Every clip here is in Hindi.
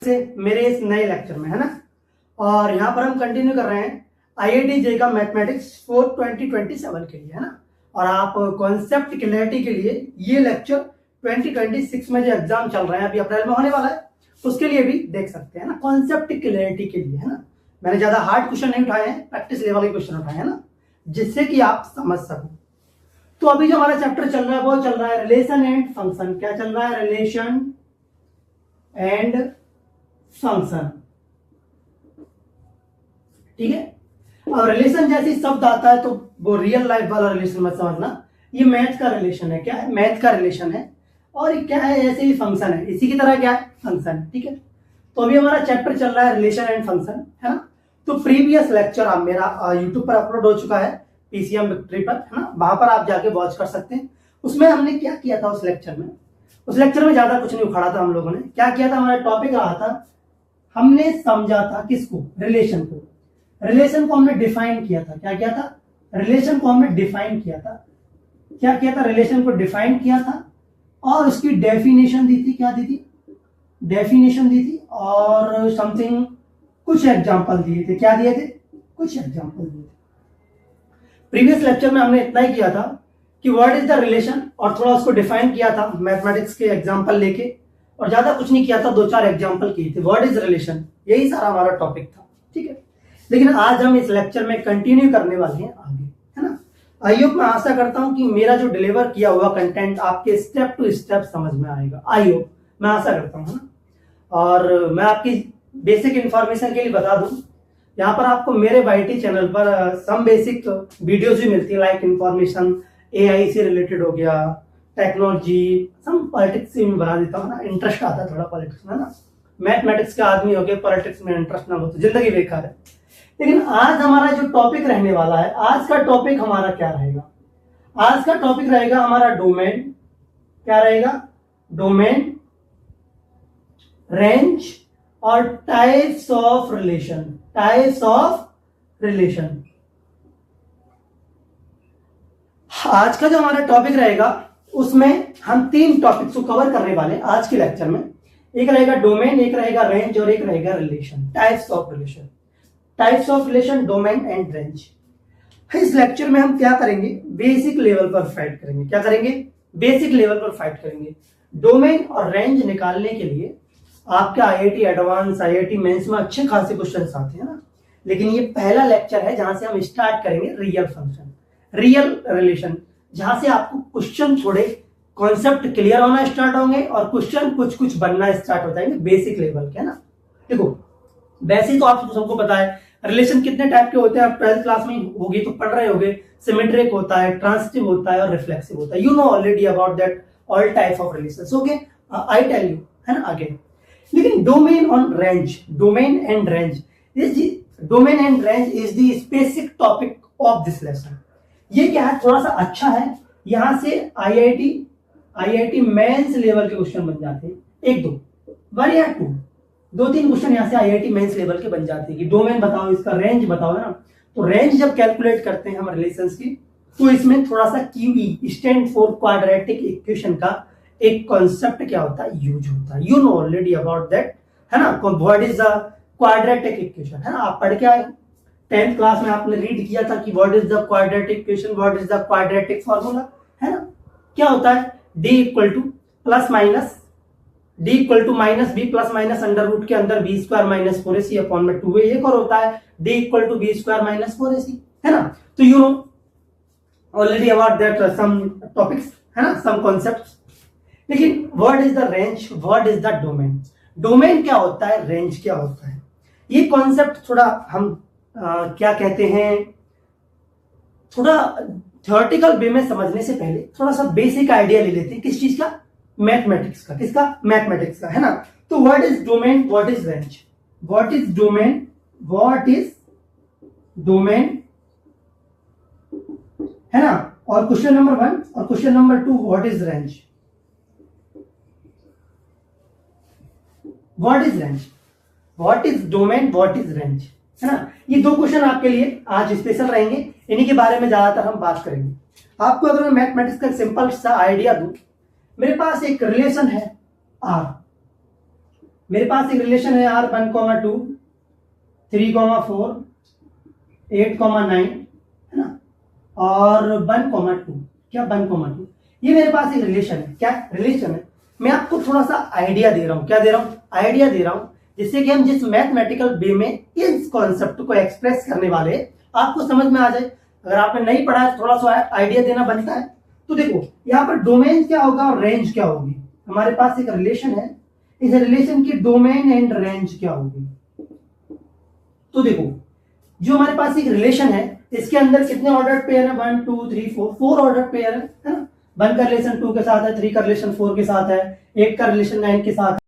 से मेरे इस नए लेक्चर में, है ना। और यहाँ पर हम कंटिन्यू कर रहे हैं IIT JEE का मैथमेटिक्स फॉर 2027 के लिए, है ना। और आप कॉन्सेप्ट क्लैरिटी के लिए ये लेक्चर 2026 में जो एग्जाम चल रहा है अभी अप्रैल में होने वाला है उसके लिए भी देख सकते हैं ना, कॉन्सेप्ट क्लैरिटी के लिए, है ना। मैंने ज्यादा हार्ड क्वेश्चन नहीं उठाए हैं, प्रैक्टिस लेवल के क्वेश्चन उठाए हैं ना, जिससे कि आप समझ सको। तो अभी जो हमारा चैप्टर चल रहा है वो चल रहा है रिलेशन एंड फंक्शन। क्या चल रहा है? रिलेशन एंड फंक्शन, ठीक है। अब रिलेशन जैसी शब्द आता है तो वो रियल लाइफ वाला रिलेशन मत समझना, ये मैथ का रिलेशन है। क्या है? मैथ का रिलेशन है। और ये क्या है? ऐसे ही फंक्शन है, इसी की तरह क्या है? फंक्शन, ठीक है। तो अभी हमारा चैप्टर चल रहा है रिलेशन एंड फंक्शन, है ना। तो प्रीवियस लेक्चर आप मेरा यूट्यूब पर अपलोड हो चुका है PCM विक्ट्री पर, है ना, वहां पर आप जाके वॉच कर सकते हैं। उसमें हमने क्या किया था उस लेक्चर में? उस लेक्चर में ज्यादा कुछ नहीं उखाड़ा था हम लोगों ने। क्या किया था? हमारा टॉपिक रहा था, हमने समझा था किसको? रिलेशन को। रिलेशन को हमने डिफाइन किया था। क्या किया था? रिलेशन को हमने डिफाइन किया था। क्या किया था? रिलेशन को डिफाइन किया था और उसकी डेफिनेशन दी थी। क्या दी थी? डेफिनेशन दी थी और समथिंग कुछ एग्जांपल दिए थे। क्या दिए थे? कुछ एग्जांपल दिए थे। प्रीवियस लेक्चर में हमने इतना ही किया था कि व्हाट इज द रिलेशन, और थोड़ा उसको डिफाइन किया था मैथमेटिक्स के एग्जांपल लेके, और ज्यादा कुछ नहीं किया था, 2-4 एग्जांपल किए थे। व्हाट इज रिलेशन, यही सारा हमारा टॉपिक था, ठीक है। लेकिन आज हम इस लेक्चर में कंटिन्यू करने वाले हैं आगे, है ना। आई होप, मैं आशा करता हूं कि मेरा जो डिलीवर किया हुआ कंटेंट आपके स्टेप टू स्टेप समझ में आएगा। आई होप, मैं आशा करता हूं, है ना। और मैं आपकी बेसिक इंफॉर्मेशन के लिए बता दूं, यहाँ पर आपको मेरे YT चैनल पर सम बेसिक वीडियोज भी मिलती है, लाइक इंफॉर्मेशन, AI से रिलेटेड हो गया, टेक्नोलॉजी, सम पॉलिटिक्स से मैं बना देता हूँ ना, इंटरेस्ट आता है थोड़ा पॉलिटिक्स में, ना। मैथमेटिक्स का आदमी हो गया, पॉलिटिक्स में इंटरेस्ट ना हो तो जिंदगी बेकार है। लेकिन आज हमारा जो टॉपिक रहने वाला है, आज का टॉपिक हमारा क्या रहेगा? आज का टॉपिक रहेगा हमारा डोमेन। क्या रहेगा? डोमेन, रेंज और types of relation. Types of relation. आज का जो हमारा टॉपिक रहेगा उसमें हम 3 टॉपिक्स को कवर करने वाले हैं आज के लेक्चर में। एक रहेगा डोमेन, एक रहेगा रेंज और एक रहेगा relation. Types of relation, types of relation, domain and range. इस लेक्चर में हम क्या करेंगे? बेसिक लेवल पर फाइट करेंगे। क्या करेंगे? बेसिक लेवल पर फाइट करेंगे। डोमेन और रेंज निकालने के लिए आपका IIT एडवांस, IIT मेंस में अच्छे खासे क्वेश्चंस आते हैं ना। लेकिन ये पहला लेक्चर है जहां से हम स्टार्ट करेंगे रियल फंक्शन, रियल रिलेशन, जहां से आपको क्वेश्चन थोड़े कॉन्सेप्ट क्लियर होना स्टार्ट होंगे और क्वेश्चन कुछ कुछ बनना स्टार्ट हो जाएंगे बेसिक लेवल के, है ना। देखो, वैसे तो आप सबको पता है रिलेशन कितने टाइप के होते हैं, आप 12th क्लास में होगी तो पढ़ रहे होगे। सिमेट्रिक होता है, ट्रांसिटिव होता है और रिफ्लेक्सिव होता है। You know already about that all type of relations, okay. I tell you, है ना, आगे। लेकिन डोमेन और range, domain and range domain and range is the specific topic of this lesson. ये क्या है? थोड़ा सा अच्छा है, यहां से IIT मेंस लेवल के क्वेश्चन बन जाते हैं। 1-2 वन या 2-3 क्वेश्चन यहाँ से IIT मेंस लेवल के बन जाते हैं कि डोमेन बताओ, इसका रेंज बताओ, है ना। तो रेंज जब कैलकुलेट करते हैं हम रिलेशंस की, तो इसमें थोड़ा सा QE stand for quadratic equation का एक कॉन्सेप्ट क्या होता है? यूज होता है। You know already about that, है ना। What is the quadratic equation, है ना। आप पढ़ के आए 10th क्लास में, आपने रीड किया था कि what is the quadratic equation, what is the quadratic formula, है ना। क्या होता है? D equal to plus minus D equal to minus B plus minus under root के अंदर B square minus 4AC upon में 2A। एक और होता है D equal to B square minus 4AC, है ना। तो you know already about that some topics, है ना, सम कॉन्सेप्ट्स। लेकिन what is the range, what is the domain? Domain क्या होता है, रेंज क्या होता है? ये कॉन्सेप्ट थोड़ा हम क्या कहते हैं, थोड़ा थ्योरेटिकल वे में समझने से पहले थोड़ा सा बेसिक आइडिया ले लेते हैं। किस चीज का? मैथमेटिक्स का। किसका? मैथमेटिक्स का, है ना। तो what is domain, what is range? What is domain, what is domain, है ना। और क्वेश्चन नंबर 1 और question number 2, what is range? What is range, what is domain, what is range, है ना। ये 2 क्वेश्चन आपके लिए आज स्पेशल रहेंगे, इन्हीं के बारे में ज्यादातर हम बात करेंगे। आपको अगर मैं मैथमेटिक्स का सिंपल सा आइडिया दूं, मेरे पास एक रिलेशन है R, मेरे पास एक रिलेशन है R 1,2, 3,4, 8,9 है ना, और 1,2, क्या 1,2, ये मेरे पास एक रिलेशन है। क्या रिलेशन है? मैं आपको थोड़ा सा आइडिया दे रहा हूं। क्या दे रहा हूं? आइडिया दे रहा हूं, जिससे कि हम जिस मैथमेटिकल वे में इस कॉन्सेप्ट को एक्सप्रेस करने वाले आपको समझ में आ जाए। अगर आपने नहीं पढ़ा है, थोड़ा सा आइडिया देना बनता है। तो देखो यहाँ पर डोमेन क्या होगा और रेंज क्या होगी। हमारे पास एक रिलेशन है, इस रिलेशन की डोमेन एंड रेंज क्या होगी। तो देखो जो हमारे पास एक रिलेशन है, इसके अंदर कितने ऑर्डर पेयर है? 1 2 3 4, 4 ऑर्डर पेयर है ना। 1 का रिलेशन 2 के साथ है, 3 का रिलेशन 4 के साथ है, 8 का रिलेशन 9 के साथ है।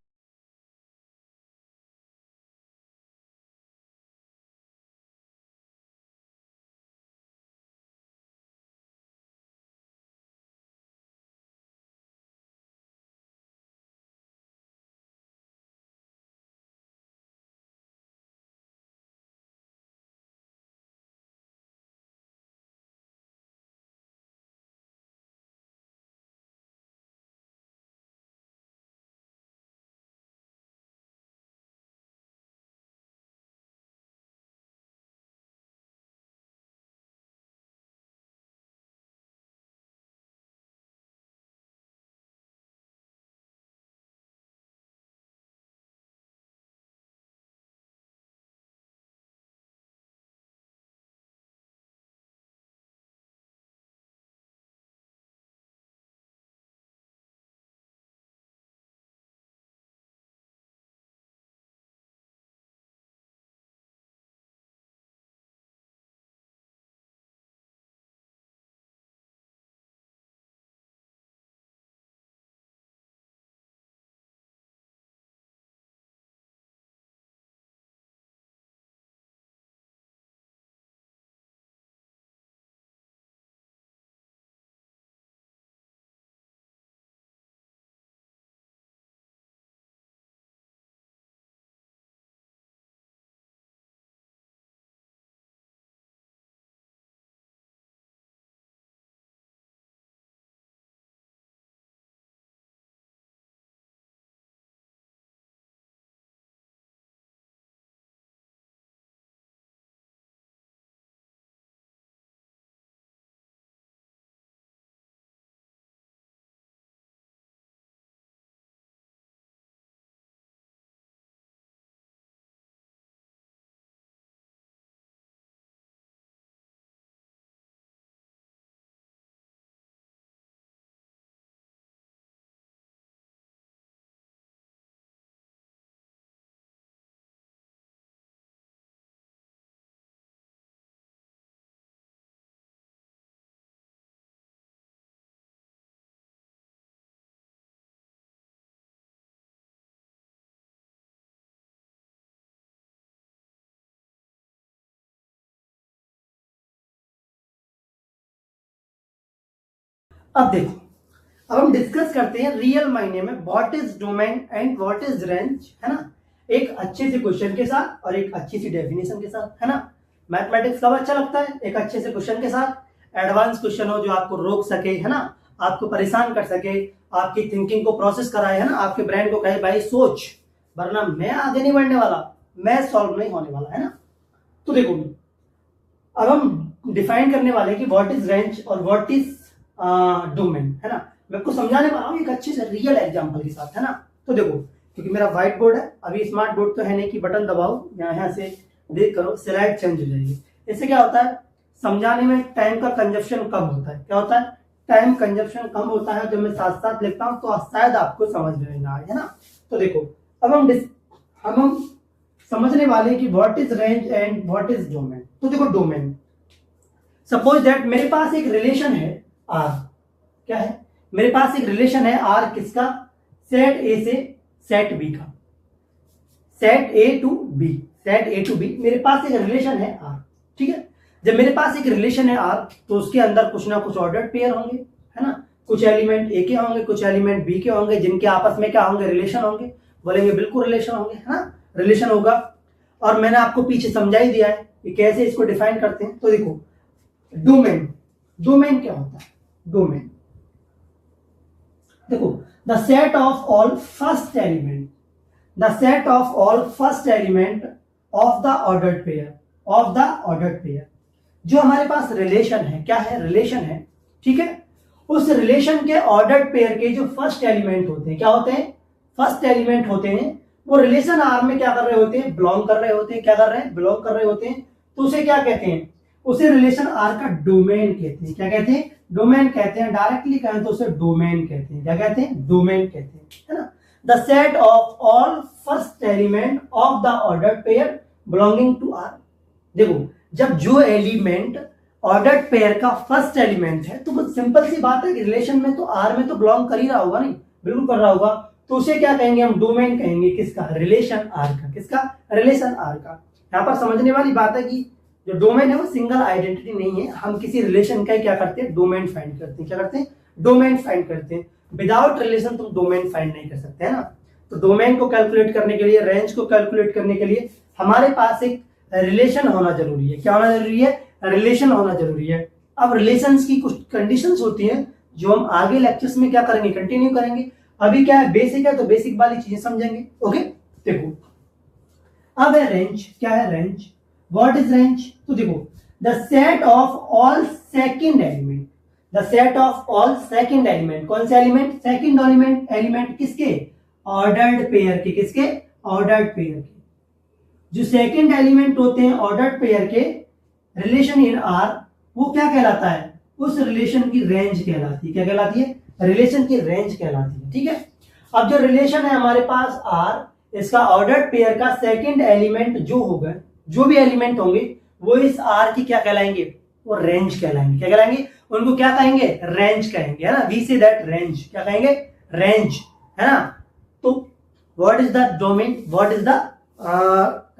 अब देखो, अब हम डिस्कस करते हैं रियल मायने में what is domain and what is range, है ना। एक अच्छे से क्वेश्चन के साथ और एक अच्छी सी डेफिनेशन के साथ, है ना। मैथमेटिक्स कब अच्छा लगता है? एक अच्छे से क्वेश्चन के साथ, एडवांस क्वेश्चन हो जो आपको रोक सके, है ना, आपको परेशान कर सके, आपकी थिंकिंग को प्रोसेस कराए, है ना, आपके ब्रेन को कहे भाई सोच, वरना मैं आगे नहीं बढ़ने वाला, मैं सॉल्व नहीं होने वाला, है ना। तो देखो अब हम डिफाइन करने वाले हैं कि व्हाट इज रेंज और व्हाट इज डोमेन, है ना। मैं आपको समझाने वाला हूँ एक अच्छे से रियल एग्जांपल के साथ, है ना। तो देखो क्योंकि मेरा व्हाइट बोर्ड है, अभी स्मार्ट बोर्ड तो है नहीं कि बटन दबाओ यहाँ से देख करो स्लाइड चेंज हो जाएगी। इससे क्या होता है, समझाने में टाइम का कंजप्शन कम होता है। क्या होता है? टाइम कंजप्शन कम होता है। जब मैं साथ साथ लिखता हूँ तो शायद आपको समझ में ना आए, है ना। तो देखो अब हम समझने वाले कि what is range and what is domain. तो देखो डोमेन, सपोज दैट मेरे पास एक रिलेशन है आर। क्या है? मेरे पास एक रिलेशन है आर, किसका? सेट ए से सेट बी का, set A to B, set A to B मेरे पास एक रिलेशन है आर। ठीक है, जब मेरे पास एक रिलेशन है आर तो उसके अंदर कुछ ना कुछ ऑर्डर्ड पेयर होंगे, है ना। कुछ एलिमेंट ए के होंगे, कुछ एलिमेंट बी के होंगे, जिनके आपस में क्या होंगे? रिलेशन होंगे। बोलेंगे बिल्कुल रिलेशन होंगे, है ना, रिलेशन होगा। और मैंने आपको पीछे समझा ही दिया है कि कैसे इसको डिफाइन करते हैं। तो देखो डोमेन, डोमेन क्या होता है? डोमेन देखो the set of all first element, the set of all first element of the ordered pair, of the ordered pair. जो हमारे पास रिलेशन है, क्या है, रिलेशन है, ठीक है, उस रिलेशन के ऑर्डर्ड पेयर के जो फर्स्ट एलिमेंट होते हैं, क्या होते हैं, फर्स्ट एलिमेंट होते हैं, वो रिलेशन आर में क्या कर रहे होते हैं, बिलोंग कर रहे होते हैं, क्या कर रहे हैं, बिलोंग कर रहे होते हैं। तो उसे क्या कहते हैं, उसे रिलेशन आर का डोमेन कहते हैं। क्या कहते हैं, डोमेन कहते हैं। डायरेक्टली कहें तो उसे डोमेन कहते हैं। क्या कहते हैं, डोमेन कहते हैं, है ना। The set of all first element of the ordered pair belonging to R. देखो, जब जो एलिमेंट ऑर्डर्ड पेयर का फर्स्ट एलिमेंट है, तो सिंपल सी बात है कि रिलेशन में तो आर में तो बिलोंग कर ही रहा होगा, नहीं बिल्कुल कर रहा होगा, तो उसे क्या कहेंगे हम, डोमेन कहेंगे। किसका, रिलेशन आर का। किसका, रिलेशन आर का। यहां पर समझने वाली बात है कि जो डोमेन है वो सिंगल आइडेंटिटी नहीं है। हम किसी रिलेशन का क्या करते हैं, डोमेन फाइंड करते हैं। क्या करते हैं, डोमेन फाइंड करते हैं। विदाउट रिलेशन तुम डोमेन फाइंड नहीं कर सकते, है ना। तो डोमेन को कैलकुलेट करने के लिए, रेंज को कैलकुलेट करने के लिए हमारे पास एक रिलेशन होना जरूरी है। क्या होना जरूरी है, रिलेशन होना जरूरी है। अब रिलेशंस की कुछ कंडीशंस होती हैं जो हम आगे लेक्चर्स में क्या करेंगे, कंटिन्यू करेंगे। अभी क्या है, बेसिक है, तो बेसिक वाली चीजें समझेंगे। ओके, देखो अब है रेंज। क्या है रेंज, व्हाट इज रेंज। तो देखो, the set of all second element, the set of all second element, कौन से एलिमेंट, सेकंड एलिमेंट, एलिमेंट किसके, ऑर्डर्ड पेयर के। किसके, ऑर्डर्ड पेयर के। जो सेकंड एलिमेंट होते हैं ऑर्डर्ड पेयर के, रिलेशन इन आर, वो क्या कहलाता है, उस रिलेशन की रेंज कहलाती है। क्या कहलाती है, रिलेशन की रेंज कहलाती है, ठीक है। अब जो रिलेशन है हमारे पास आर, इसका ऑर्डर्ड पेयर का सेकंड एलिमेंट जो होगा, जो भी एलिमेंट होंगे वो इस आर की क्या कहलाएंगे, वो रेंज कहलाएंगे। क्या कहलाएंगे, उनको क्या कहेंगे, रेंज कहेंगे, है ना। वी से दैट रेंज, क्या कहेंगे, रेंज, है ना। तो what is the domain, what is the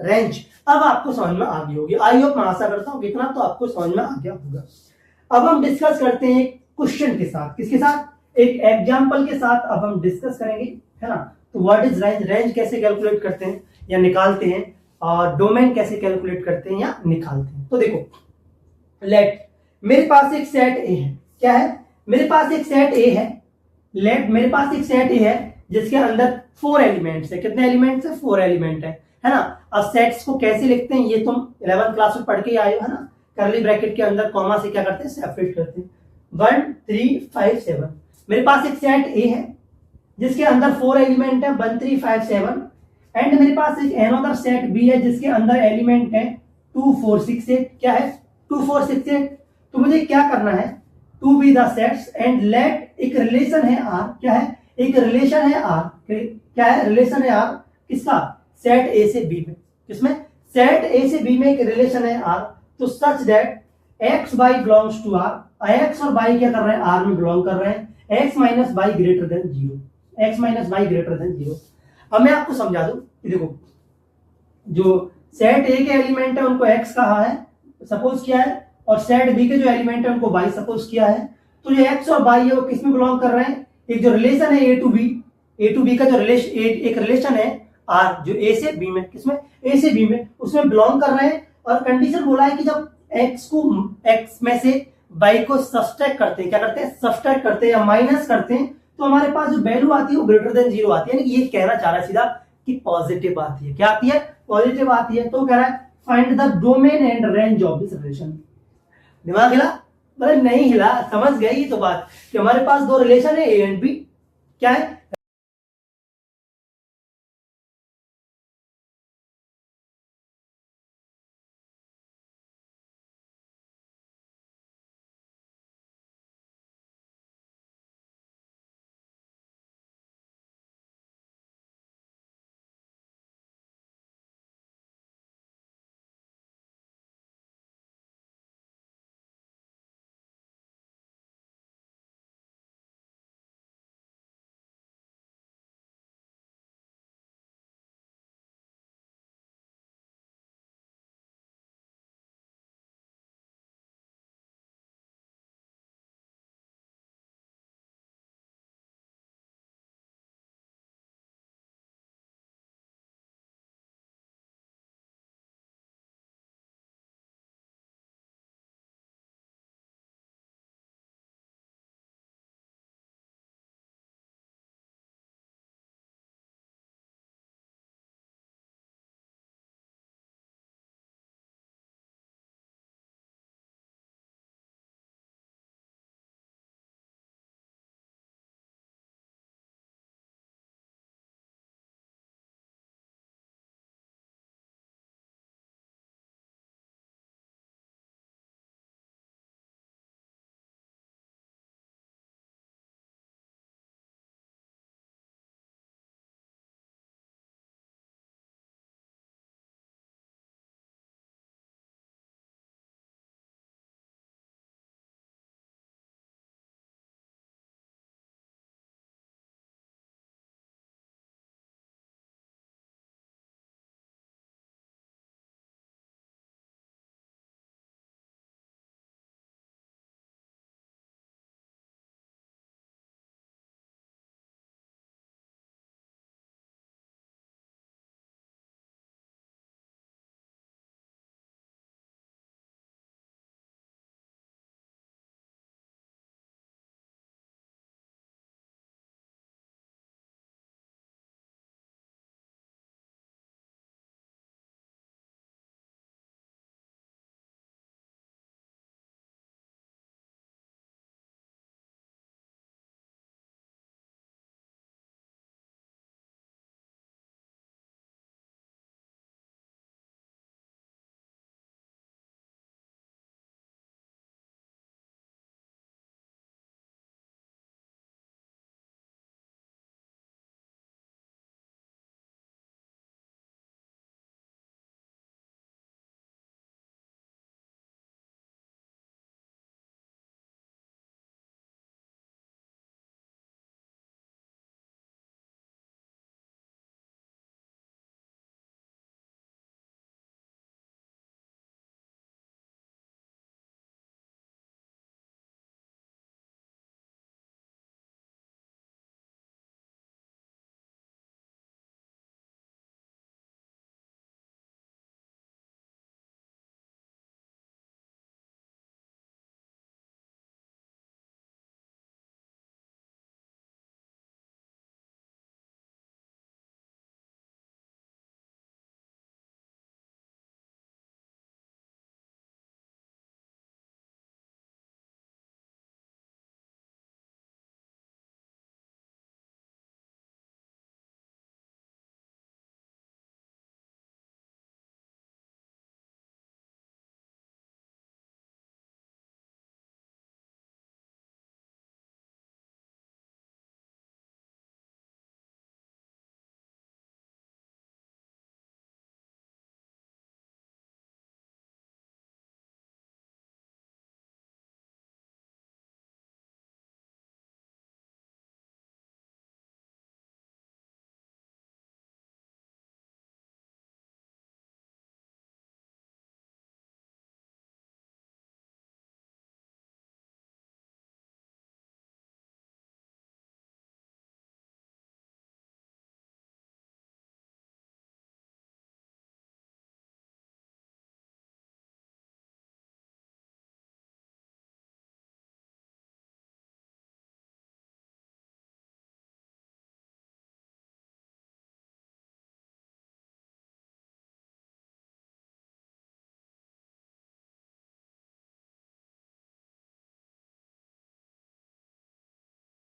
range. अब आपको समझ में आ गई होगी। आई होप, मैं आशा करता हूं कि इतना तो आपको समझ में आ गया होगा। अब हम डिस्कस करते हैं एक क्वेश्चन के साथ। किसके साथ, एक एग्जांपल के साथ अब हम डिस्कस करेंगे, है ना। तो व्हाट इज रेंज, रेंज कैसे कैलकुलेट करते हैं या निकालते हैं, और डोमेन कैसे कैलकुलेट करते हैं या निकालते हैं। तो देखो, लेट मेरे पास एक सेट ए है। क्या है, मेरे पास एक सेट ए है। लेट मेरे पास एक सेट ए है जिसके अंदर 4 एलिमेंट्स है। कितने एलिमेंट्स है, 4 एलिमेंट है ना। अब सेट्स को कैसे लिखते हैं, ये तुम 11th क्लास में पढ़ के आए हो, है ना। करली ब्रैकेट के अंदर कॉमा से क्या करते हैं, सेपरेट करते हैं। 1 3 5 7। मेरे पास एक सेट ए है जिसके अंदर 4 एलिमेंट है, 1 3 5 7। एंड मेरे पास एक अनदर सेट बी है जिसके अंदर एलिमेंट है 2 4 6 8। क्या है, 2 4 6 8। तो मुझे क्या करना है, to be the sets and let, एक रिलेशन है आर। क्या है, एक रिलेशन है आर। क्या है, रिलेशन है आर, किसका, सेट ए से बी में। किसमें, सेट ए से बी में एक रिलेशन है आर। तो such that x y belongs to R, x और बाई क्या कर रहे हैं, आर में बिलोंग कर रहे हैं। X minus by greater than zero, x minus by greater than zero. अब मैं आपको समझा दूं, देखो जो सेट ए के एलिमेंट है उनको एक्स कहा है, सपोज किया है, और सेट बी के जो एलिमेंट है उनको बाई सपोज किया है। तो जो एक्स और बाई है वो किस में बिलोंग कर रहे हैं, एक जो रिलेशन है A to B, A to B का जो रिलेशन, एक रिलेशन है आर जो ए से बी में, किसमें, ए से बी में, उसमें बिलोंग कर रहे हैं। और कंडीशन बोला है कि जब एक्स को, एक्स में से बाई को सब्सट्रैक्ट करते हैं, क्या करते हैं, सब्सट्रैक्ट करते हैं या माइनस करते हैं, तो हमारे पास जो वैल्यू आती है वो ग्रेटर देन जीरो आती है। यानी ये कहना चाह रहा है सीधा कि पॉजिटिव आती है। क्या आती है, पॉजिटिव आती है। तो कह रहा है find the domain and range of this relation. दिमाग हिला, मतलब नहीं हिला, समझ गए ये तो बात कि हमारे पास दो रिलेशन है ए एंड बी। क्या है,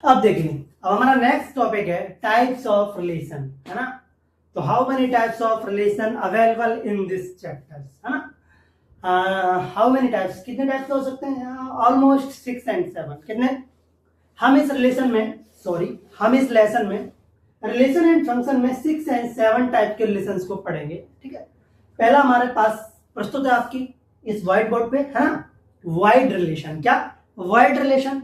अब देखिए, अब हमारा नेक्स्ट टॉपिक है टाइप्स ऑफ रिलेशन, है ना। तो how many types of relation available in this chapters, है ना। हाउ मेनी टाइप्स, कितने टाइप्स हो सकते हैं? Almost 6 and 7। कितने? हम इस लेसन में रिलेशन एंड फंक्शन में 6 and 7 टाइप के रिलेशंस को पढ़ेंगे, ठीक है। पहला हमारे पास प्रस्तुत है आपकी इस व्हाइट बोर्ड पे, है ना, वाइड रिलेशन। क्या? Wide relation.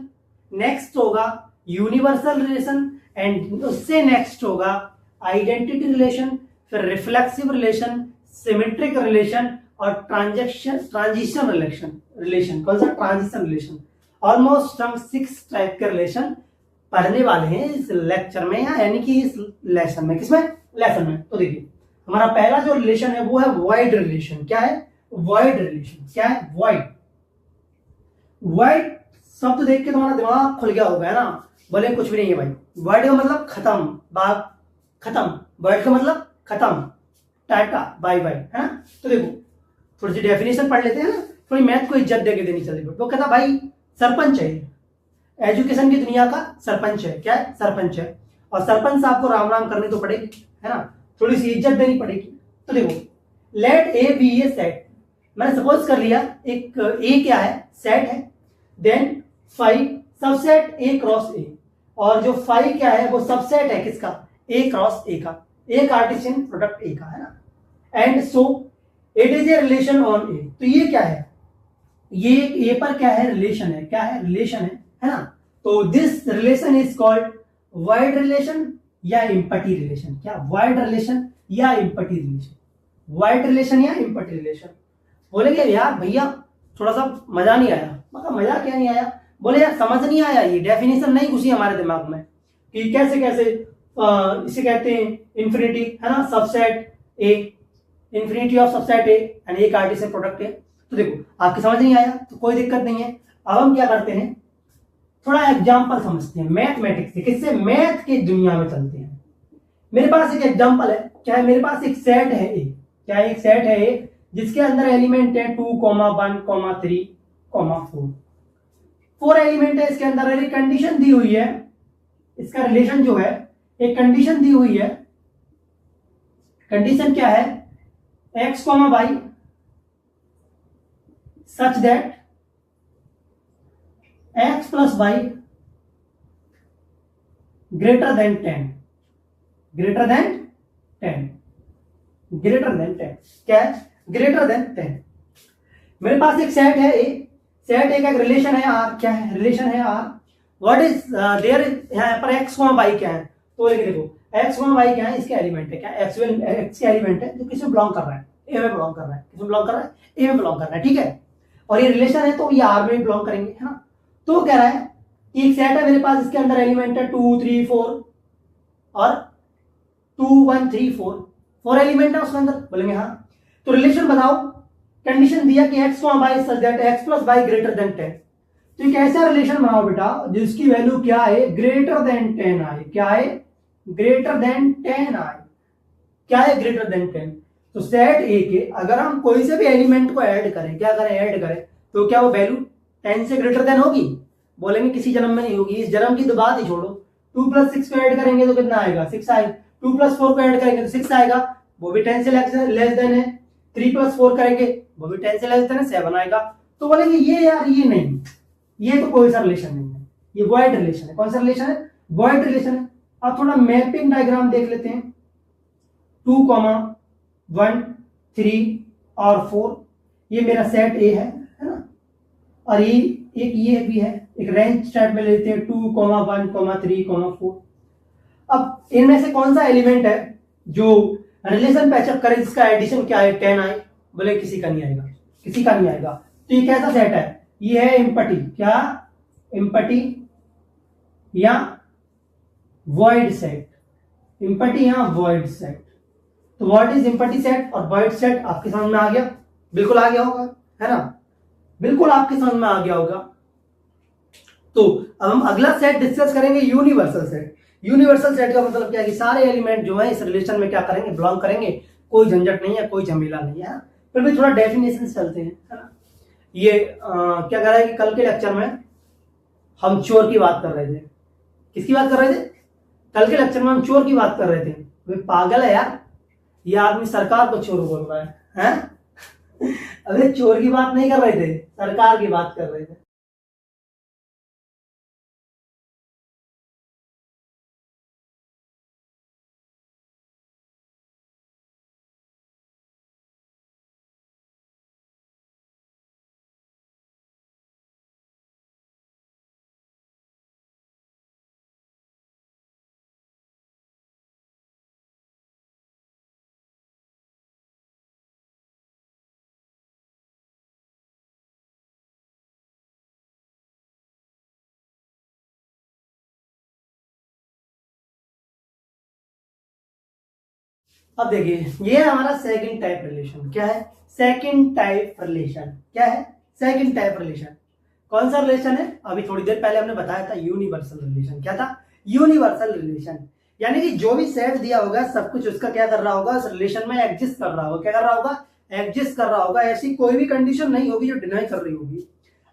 नेक्स्ट होगा यूनिवर्सल रिलेशन, एंड उससे नेक्स्ट होगा आइडेंटिटी रिलेशन, फिर रिफ्लेक्सिव रिलेशन, सिमेट्रिक रिलेशन और ट्रांजिशन रिलेशन। कौन सा? Transition relation. ऑलमोस्ट हम 6 टाइप के रिलेशन पढ़ने वाले हैं इस लेक्चर में, यानी कि इस लेसन में। किसमें? लेसन में। तो देखिए, हमारा पहला जो रिलेशन है वो है वाइड रिलेशन। क्या है? Wide relation. क्या है? वाइड। वाइड शब्द देख के तुम्हारा दिमाग खुल गया होगा, है ना। बोले कुछ भी नहीं है भाई, वाइड का मतलब खत्म, बात खत्म। वाइड का मतलब खत्म, टाटा, बाय बाय, है ना। तो देखो, थोड़ी सी डेफिनेशन पढ़ लेते हैं ना, थोड़ी मैथ को इज्जत देके देनी चाहिए। वो कहता भाई सरपंच है, एजुकेशन की दुनिया का सरपंच है। क्या है? सरपंच है। और सरपंच साहब को राम राम करनी तो पड़ेगी, है ना, थोड़ी सी इज्जत देनी पड़ेगी। तो देखो, let A be a set. मैंने सपोज कर लिया एक ए क्या है? सेट है। Then five subset A cross A, और जो फाइव क्या है वो सबसेट है किसका? ए क्रॉस ए का, ए कार्टेशियन प्रोडक्ट ए का, है ना। And so it is a relation on A. तो ये क्या है? ये ए पर क्या है? रिलेशन है। क्या है? रिलेशन है ना। तो this relation is called wide relation या इम्पटी रिलेशन। क्या? वाइड रिलेशन या इम्पटी रिलेशन। वाइड रिलेशन या इम्पटी रिलेशन। बोलेंगे यार भैया थोड़ा सा मजा नहीं आया। मतलब मजा क्या नहीं आया? बोले यार समझ नहीं आया, ये डेफिनेशन नहीं घुसी हमारे दिमाग में कि कैसे कैसे इसे कहते हैं इंफिनिटी, है ना, subset A, infinity of subset A and A Cartesian product ए। तो देखो, आपकी समझ नहीं आया तो कोई दिक्कत नहीं है। अब हम क्या करते हैं, थोड़ा एग्जाम्पल समझते हैं मैथमेटिक्स से। किससे? मैथ की दुनिया में चलते हैं। मेरे पास एक एग्जाम्पल है। क्या है? मेरे पास एक सेट है ए। क्या है? एक सेट है ए जिसके अंदर एलिमेंट है 2, 1, 3, 4। 4 एलिमेंट है इसके अंदर। एक कंडीशन दी हुई है, इसका रिलेशन जो है, एक कंडीशन दी हुई है। कंडीशन क्या है? x, y such that x plus y greater than 10, greater than 10, greater than 10। क्या है? greater than 10। मेरे पास एक सेट है ए, सेट ए का रिलेशन है आर। क्या है? रिलेशन है आर। What is there? यहाँ पर एक्स वाई क्या है? तो देखो, एक्स वाई क्या है? इसके एलिमेंट है। क्या? एक्स के एलिमेंट है जो किस में बिलोंग कर रहा है? ए में बिलोंग कर रहा है। किस में बिलोंग कर रहा है? ए में बिलोंग कर रहा है, ठीक है। और ये रिलेशन है तो ये आर में भी बिलोंग करेंगे, है ना। तो कह रहा है कि एक सेट है मेरे पास, इसके अंदर एलिमेंट है 2, 3, 4 और 2, 1, 3, 4 एलिमेंट है उसके अंदर। बोलेंगे हाँ। तो रिलेशन बताओ। कंडीशन दिया कि x y such that x plus y greater than 10। तो एक ऐसा रिलेशन बनाओ बेटा जिसकी वैल्यू क्या है? ग्रेटर देन 10 आए। क्या है? ग्रेटर देन 10 आए। क्या है? Greater than 10। तो सेट ए के अगर हम कोई से भी एलिमेंट को ऐड करें, क्या करें? ऐड करें, तो क्या वो वैल्यू 10 से ग्रेटर देन होगी? बोलेंगे किसी जन्म में नहीं होगी। इस जन्म की तो बात ही छोड़ो। 2 + 6 को ऐड करेंगे तो कितना आएगा? 6 आएगा। 2 + 4 को ऐड करेंगे तो 6 आएगा, वो भी 10 से लेस देन है। 3 + 4 करेंगे वो भी 10 से लेस देन है, 7 आएगा। तो बोलेंगे ये यार ये नहीं, ये तो कोई सा रिलेशन नहीं है, ये वॉइड रिलेशन है। कौन सा रिलेशन है? वॉइड रिलेशन है। अब थोड़ा मैपिंग डायग्राम देख लेते हैं। 2, 1, 3 और 4 ये मेरा सेट ए है ना। और ये एक ये भी है, एक रेंज टाइप में लेते हैं 2, 1, 3, 4। अब इनमें से कौन सा एलिमेंट है जो रिलेशन पैचअप करे जिसका एडिशन क्या है? 10 आए। बोले किसी का नहीं आएगा, किसी का नहीं आएगा। तो ये कैसा सेट है? ये है इम्पटी। क्या? इम्पटी या वॉइड सेट। इम्पटी या वॉइड सेट। तो व्हाट इज इम्पटी सेट और वॉइड सेट आपके समझ में आ गया? बिल्कुल आ गया होगा, है ना। बिल्कुल आपके समझ में आ गया होगा। तो अब हम अगला सेट डिस्कस करेंगे, यूनिवर्सल सेट। यूनिवर्सल सेट का मतलब क्या है कि सारे एलिमेंट जो है इस रिलेशन में क्या करेंगे? बिलोंग करेंगे। कोई झंझट नहीं है, कोई झमेला नहीं है। फिर भी थोड़ा डेफिनेशन चलते हैं, है ना। ये क्या कह रहा है कि कल के लेक्चर में हम चोर की बात कर रहे थे। किसकी बात कर रहे थे? कल के लेक्चर में हम चोर की बात कर रहे थे। वे पागल है यार, ये आदमी सरकार को चोर बोल रहा है, हैं? अबे चोर की बात नहीं कर रहे थे, सरकार की बात कर रहे थे। अब देखिए, ये है हमारा सेकंड टाइप रिलेशन। क्या है? Second type relation. क्या है? Second type relation. कौन सा रिलेशन है? अभी थोड़ी देर पहले हमने बताया था, यूनिवर्सल रिलेशन। क्या था? Universal relation. यानी कि जो भी सेट दिया होगा सब कुछ उसका क्या कर रहा होगा, उस रिलेशन में एग्जिस्ट कर रहा होगा। क्या कर रहा होगा? एग्जिस्ट कर रहा होगा। ऐसी कोई भी कंडीशन नहीं होगी जो डिनाई कर रही होगी।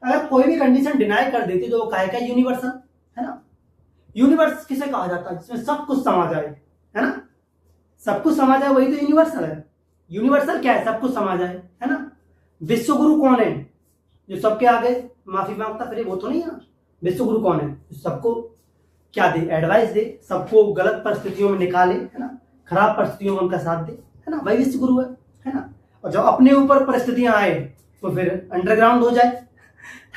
अगर कोई भी कंडीशन डिनाई कर देती तो वो काहे का यूनिवर्सल, है ना? यूनिवर्स किसे कहा जाता है? जिसमें सब कुछ समा जाए, है ना? सब कुछ समा जाए वही तो यूनिवर्सल है। यूनिवर्सल क्या है? सब कुछ समा जाए, है ना? विश्व गुरु कौन है? जो सबके आगे माफी मांगता फिर, वो तो नहीं है ना। विश्व गुरु कौन है? जो सबको क्या दे? एडवाइस दे, सबको गलत परिस्थितियों में निकाले, है ना? खराब परिस्थितियों में उनका साथ दे, है ना? वही विश्व गुरु है ना? और जब अपने ऊपर परिस्थितियां आए तो फिर अंडरग्राउंड हो जाए,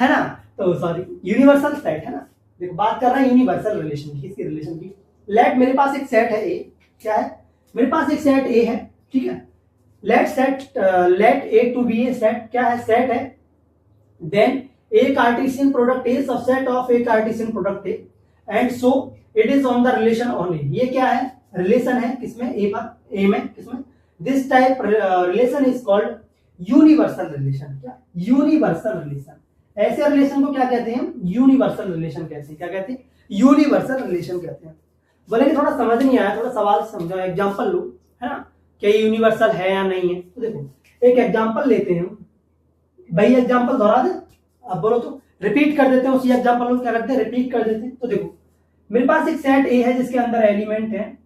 है ना? तो सॉरी, यूनिवर्सल सेट, है ना? देखो बात कर रहे हैं यूनिवर्सल रिलेशन की। किसकी रिलेशन की? लेट मेरे पास एक सेट है ए। क्या है? मेरे पास एक सेट ए है, ठीक है? Let A to B a set. क्या है? सेट है। Then A Cartesian product a subset of A Cartesian product A and so it is on the relation on A. ये क्या है? रिलेशन है किसमें? ए पर, ए में। किसमें? This type relation is called universal relation. क्या? Universal relation. ऐसे रिलेशन को क्या कहते हैं? यूनिवर्सल रिलेशन कहते हैं। क्या कहते हैं? यूनिवर्सल रिलेशन कहते हैं। बोले कि थोड़ा समझ नहीं आया, थोड़ा सवाल समझो, एग्जांपल लो, है ना? क्या यूनिवर्सल है या नहीं है? तो देखो एक एग्जांपल लेते हैं भाई। एग्जांपल दोहरा दे, अब बोलो तो रिपीट कर देते हैं उसी एग्जांपल को। क्या करते हैं? रिपीट कर देते हैं। तो देखो मेरे पास एक सेट ए है जिसके अंदर एलिमेंट है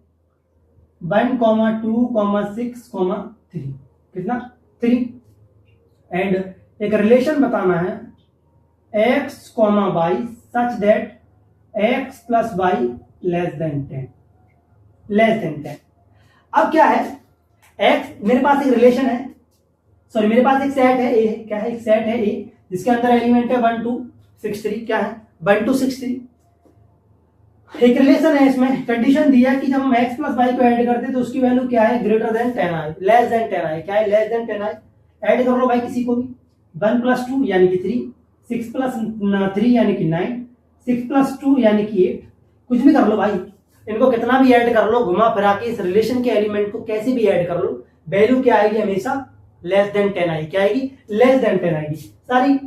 1, 2, 6, 3। कितना? 3। एंड एक रिलेशन बताना है x, y such that x plus y less than 10। अब क्या है? x मेरे पास एक रिलेशन है, सॉरी मेरे पास एक सेट है ए। क्या है? एक सेट है ए जिसके अंदर एलिमेंट है 1, 2, 6, 3। क्या है? 1, 2, 6, 3। एक रिलेशन है, इसमें कंडीशन दिया कि जब हम x प्लस वाई को ऐड करते हैं तो उसकी वैल्यू क्या है? Greater than 10i, less than 10i। क्या है? Less than 10i। ऐड कर लो भाई किसी को भी। 1 प्लस 2 यानी कि 3, 6 प्लस 3 यानी कि 9, 6 प्लस 2 यानी कि 8। कुछ भी कर लो भाई, इनको कितना भी ऐड कर लो, घुमा फिरा के इस रिलेशन के एलिमेंट को कैसे भी ऐड कर लो, वैल्यू क्या आएगी? हमेशा लेस देन 10 आएगी। क्या आएगी? लेस देन 10 आएगी। सारी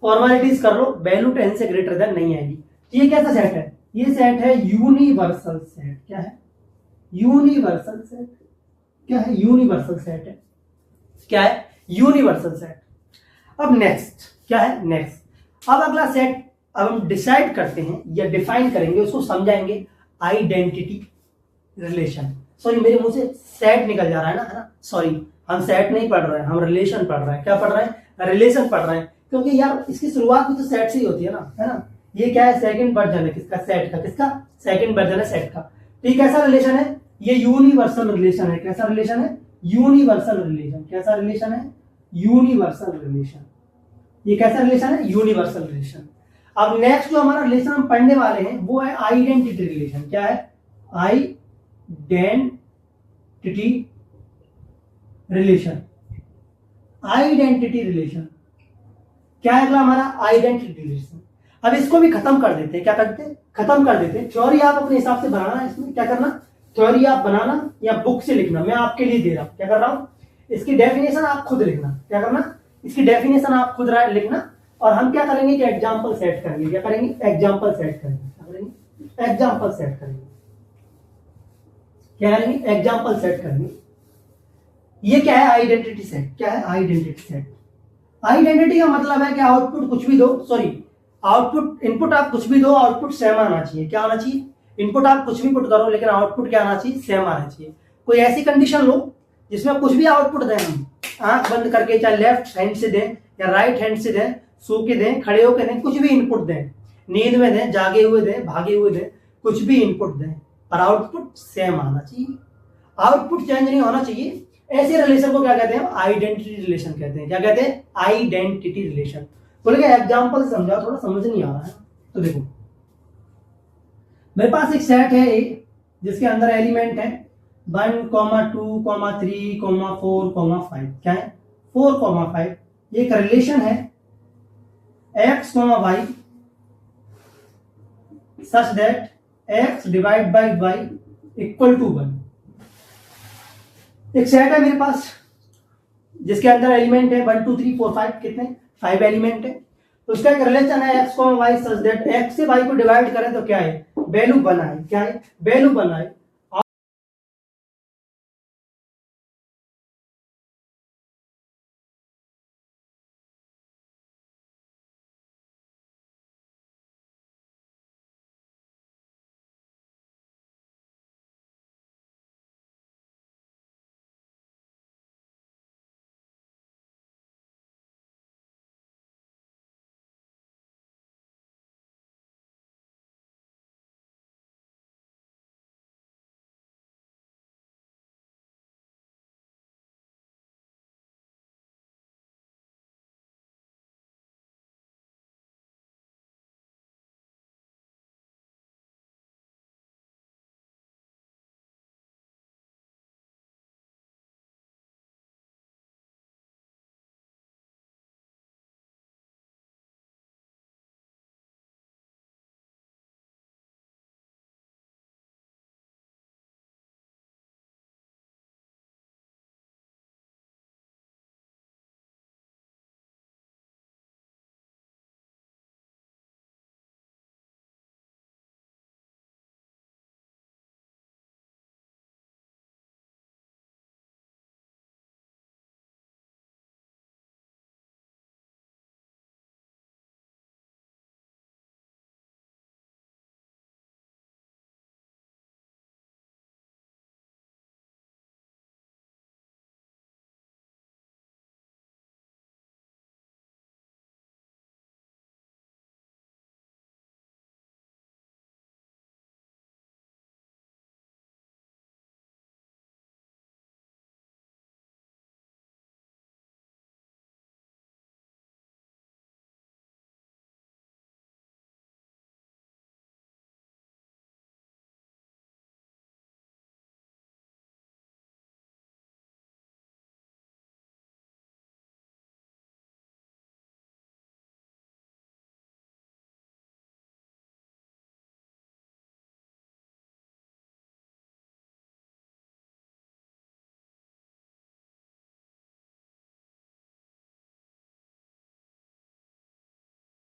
फॉर्मेलिटीज कर लो, वैल्यू 10 से ग्रेटर देन नहीं आएगी। ये कैसा सेट है? ये सेट है यूनिवर्सल सेट। क्या है? Universal set. क्या है? यूनिवर्सल सेट है। क्या है? Universal set. अब नेक्स्ट क्या है? नेक्स्ट अब अगला सेट अब हम डिसाइड करते हैं या डिफाइन करेंगे, उसको समझाएंगे, आइडेंटिटी रिलेशन। सॉरी मेरे मुंह से सेट निकल जा रहा है ना, सॉरी हम सेट नहीं पढ़ रहे हैं, हम रिलेशन पढ़ रहे हैं। क्या पढ़ रहे हैं? रिलेशन पढ़ रहे हैं, क्योंकि यार इसकी शुरुआत भी तो सेट से ही होती है ना, है ना? ये क्या है? सेकंड वर्जन है किसका? सेट का। किसका? सेकंड वर्जन है सेट का। तो ये कैसा रिलेशन है? ये यूनिवर्सल रिलेशन है। कैसा रिलेशन है? Universal relation. कैसा रिलेशन है? Universal relation. ये कैसा रिलेशन है? Universal relation. अब नेक्स्ट जो हमारा रिलेशन हम पढ़ने वाले हैं वो है आइडेंटिटी रिलेशन। क्या है? Identity relation. आइडेंटिटी रिलेशन क्या है अगला हमारा? Identity relation. अब इसको भी खत्म कर देते हैं। क्या करते हैं? खत्म कर देते हैं। थ्योरी आप अपने हिसाब से बनाना, इसमें क्या करना? थ्योरी आप बनाना या बुक से लिखना, मैं आपके लिए दे रहा हूं। क्या कर रहा हूं? इसकी डेफिनेशन आप खुद लिखना। क्या करना? इसकी डेफिनेशन आप खुद लिखना, और हम क्या करेंगे कि एग्जाम्पल सेट करेंगे। क्या करेंगे? एग्जाम्पल सेट करेंगे। क्या करेंगे? एग्जाम्पल सेट करेंगे। क्या करेंगे? एग्जाम्पल सेट करेंगे। ये क्या है? Identity set. क्या है? Identity set. आइडेंटिटी का मतलब है कि आउटपुट कुछ भी दो, सॉरी आउटपुट इनपुट आप कुछ भी दो, आउटपुट सेम आना चाहिए। क्या आना चाहिए? इनपुट आप कुछ भी पुट करो लेकिन आउटपुट क्या आना चाहिए? सेम आना चाहिए। कोई ऐसी कंडीशन लो जिसमें कुछ भी आउटपुट दें हम, आंख बंद करके, चाहे लेफ्ट हैंड से दें या राइट हैंड से दें, सो के दें, खड़े होकर दें, कुछ भी इनपुट दें, नींद में दें, जागे हुए दें, भागे हुए दें, कुछ भी इनपुट दें, पर आउटपुट सेम आना चाहिए। आउटपुट चेंज नहीं होना चाहिए। ऐसे रिलेशन को क्या कहते हैं? आइडेंटिटी रिलेशन कहते हैं। क्या कहते हैं? Identity relation. बोले एग्जाम्पल समझाओ, थोड़ा समझ नहीं आ रहा है तो देखो, मेरे पास एक सेट है ए जिसके अंदर एलिमेंट है 1, 2, 3, 4, 5। क्या है? 4, 5। ये एक रिलेशन है x, y such that x divide by y equal to 1। एक सेट है मेरे पास जिसके अंदर एलिमेंट है 1, 2, 3, 4, 5। कितने? 5 एलिमेंट है। तो उसका एक रिलेशन है x, y such that x से y को डिवाइड करें तो क्या है? वैल्यू 1 आए। क्या है? वैल्यू 1 आए।